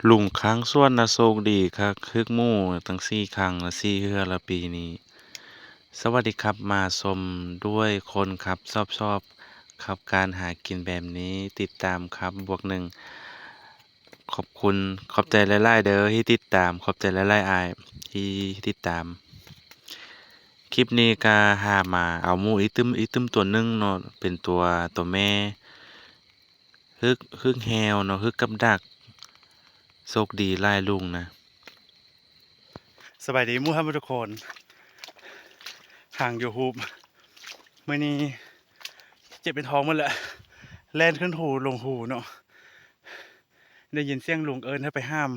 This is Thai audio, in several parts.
ลุงค้างส่วนน่ะโชคดีคักคึกหมู่ตั้ง4ครั้งละ4เทื่อละปีนี้สวัสดีครับมาชมด้วยคนครับชอบครับการหากินแบบนี้ติดตามครับบวก1ขอบคุณขอบใจหลายๆเด้อที่ติดตามขอบใจหลายๆอ้ายที่ติดตามคลิปนี้ก็หามาเอาหมูอีตึมตัวหนึ่งเนาะเป็นตัวแม่ฮึกแฮวเนาะฮึกกับดักโชคดีหลายลุงนะ สบายดีหมู่ครับทุกคนห่างอยู่ฮูบมื้อนี้เจ็บเป็นท้องหมดแล้วแล่นขึ้นหูลงหูเนาะได้ยินเสียงลุงเอิ้นให้ไปห้าม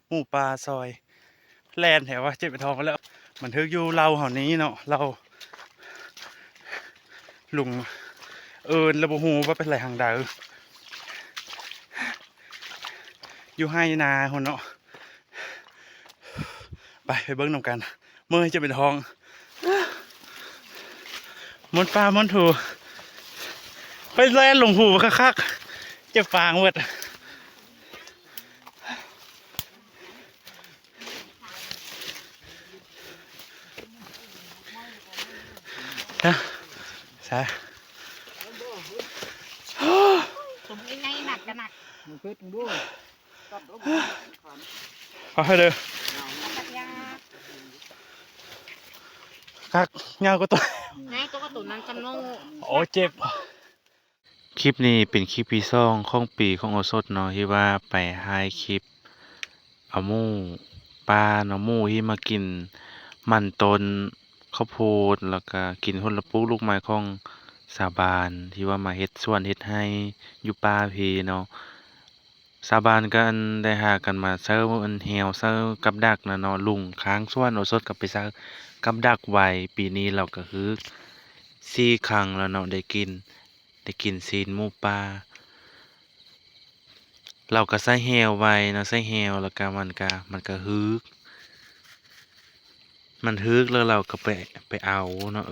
หมู่ปลาซอยแล่นแถวว่าเจ็บเป็นท้องหมดแล้วมันทึกอยู่เราเฮานี้เนาะเราลุงเอิ้นแล้วบ่ฮู้ว่าเป็นไรหางดาวอยู่ให้นาคนเนาะไปเบิ่งนำกันเมื่อยเจ็บเป็นท้องมนต์ปลามนต์ถูไปแล่นลงหูคักๆเจ็บฟางหมดนะใช่ สมง่ายๆหนักกันหนักขอให้เด้อ ปัญญาคักเงาก็ตัว ง่ายตัวกระตุนนั้นจำโน่ โอ้เจ็บคลิปนี้เป็นคลิปที่2ของปีของโอสถเนาะที่ว่าไปถ่ายคลิปเอาหมูปลาเนาะหมูที่มากินมันต้นข้าวโพดแล้วก็กินผลปลูกลูกไม้ของสาบานที่ว่ามาเฮ็ดสวนเฮ็ดไร่อยู่ป่าพีเนาะสาบานก็อันได้หากันมาเซออันแฮวเซอกับดักน่ะเนาะลุงค้างสวนโอสถก็ไปเซอกับดักไว้ปีนี้เราก็คือ4ครั้งแล้วเนาะได้กินซีนหมูป่าเราก็ใส่แฮวไว้เนาะใส่แฮวแล้วก็มันก็ฮึกมันฮึกแล้วเราก็ไปเอาเนาะ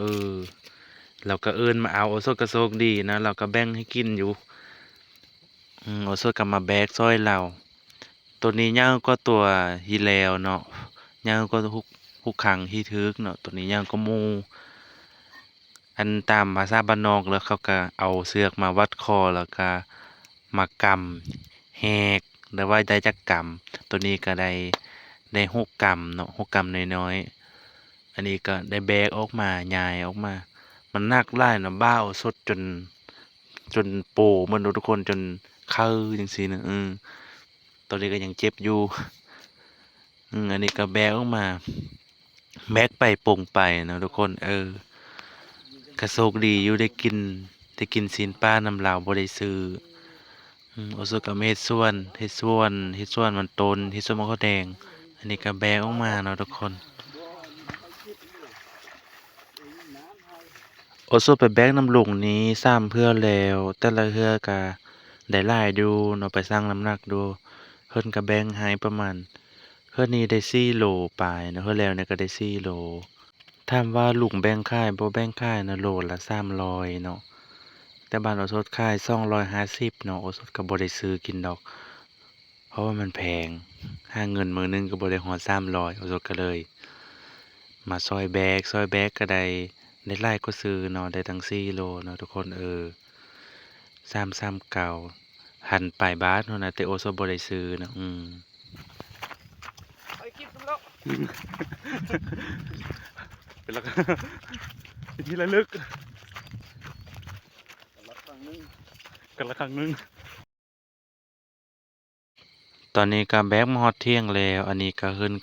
เราก็เอิ้นมาเอาโอโซก็โชคดีนะเราก็แบ่งให้กินอยู่โอโซก็มาแบกซอยเราตัวนี้ยาวกว่าตัวที่แล้วเนาะยาวกว่าทุกครั้งที่ถึกเนาะตัวนี้ยาวกว่าหมู่อันตามภาษาบ้านนอกแล้วเขาก็เอาเชือกมาวัดคอแล้วก็มากำแหกแล้วว่าได้จักกำตัวนี้ก็ได้6กำเนาะ6กำน้อยๆอันนี้ก็ได้แบกออกมาย้ายออกมามันหนักหลายเนาะบ้าวสดจนโป้เหมือนทุกคนจนคัอจังซี่น่ะตัวนี้ก็ยังเจ็บอยู่อันนี้ก็แบกออกมาแบกไปโป่งไปเนาะทุกคนก็โชคดีอยู่ได้กินซีนปลานำลาวบ่ได้ซื้อโอซุก็มาเฮ็ดสวนมันต้นเฮ็ดสวนมะเขาแดงอันนี้ก็แบกออกมาเนาะทุกคนโอซุไปแบกน้ำลุงนี้3เทื่อแล้วแต่ละเทื่อก็ได้หลายอยู่เนาะไปชั่งน้ำหนักดูเพิ่นก็แบ่งให้ประมาณเทื่อนี้ได้4โลปลายเนาะเทื่อแล้วเนี่ยก็ได้4โลถามว่าลุงแบ่งขายบ่แบ่งขายนะโลละ300เนาะ แต่บ้านโอสถขาย250เนาะโอสถก็บ่ได้ซื้อกินดอกเพราะว่ามันแพงหาเงินมื้อหนึงก็บ่ได้ฮอด300โอสถก็เลยมาซอยแบกก็ได้หลายกว่าซื้อเนาะได้ตั้ง4โลเนาะทุกคน339หันปลายบาทเนาะนะแต่โอสถบ่ได้ซื้อเนาะไปคลิปแล้วเป็นละเป็นที่ระลึกกันละครั้งนึงตอนนี้ก็แบกมาฮอดเที่ยงแล้วอันนี้ก็เพิ่น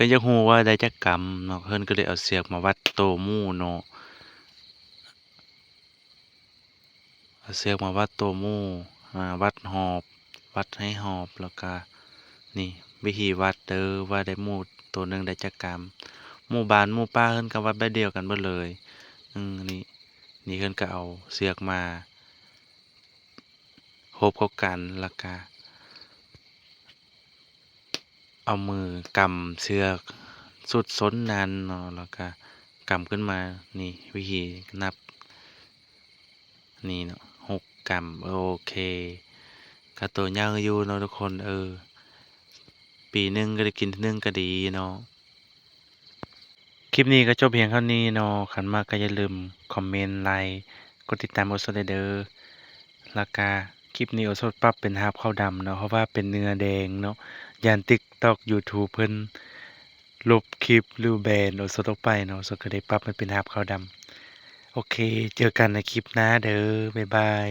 อยากฮู้ว่าได้จักกำเนาะเพิ่นก็เลยเอาเสือกมาวัดโตหมู่เนาะ เอาเสือกมาวัดตัวหมู่วัดหอบวัดให้หอบแล้วก็นี่วิธีวัดเด้อว่าได้หมู่ตัวหนึ่งได้จักกรรมหมู่บ้านหมู่ป้าเพิ่นก็วัดแบบเดียวกันเบิดเลยนี่เพิ่นก็เอาเสือกมาโฮบเข้ากันแล้วก็เอามือกำเสือกสุดส้นนั้นเนาะแล้วก็กำขึ้นมานี่วิธีนับนี่เนาะ6กำโอเคก็ตัวยาวอยู่เนาะทุกคน ปีหนึงก็ได้กินเทื่อหนึงก็ดีเนาะคลิปนี้ก็จบเพียงเท่านี้เนาะคันมักก็อย่าลืมคอมเมนต์ไลค์กดติดตามโอโซเด้อแล้วก็คลิปนี้โอโซปรับเป็นภาพขาวดำเนาะเพราะว่าเป็นเนื้อแดงเนาะย้าน TikTok YouTube เพิ่นลบคลิปหรือแบนโอโซออกไปเนาะโอโซก็ได้ปรับมันเป็นภาพขาวดำโอเคเจอกันในคลิปหน้าเด้อบ๊ายบาย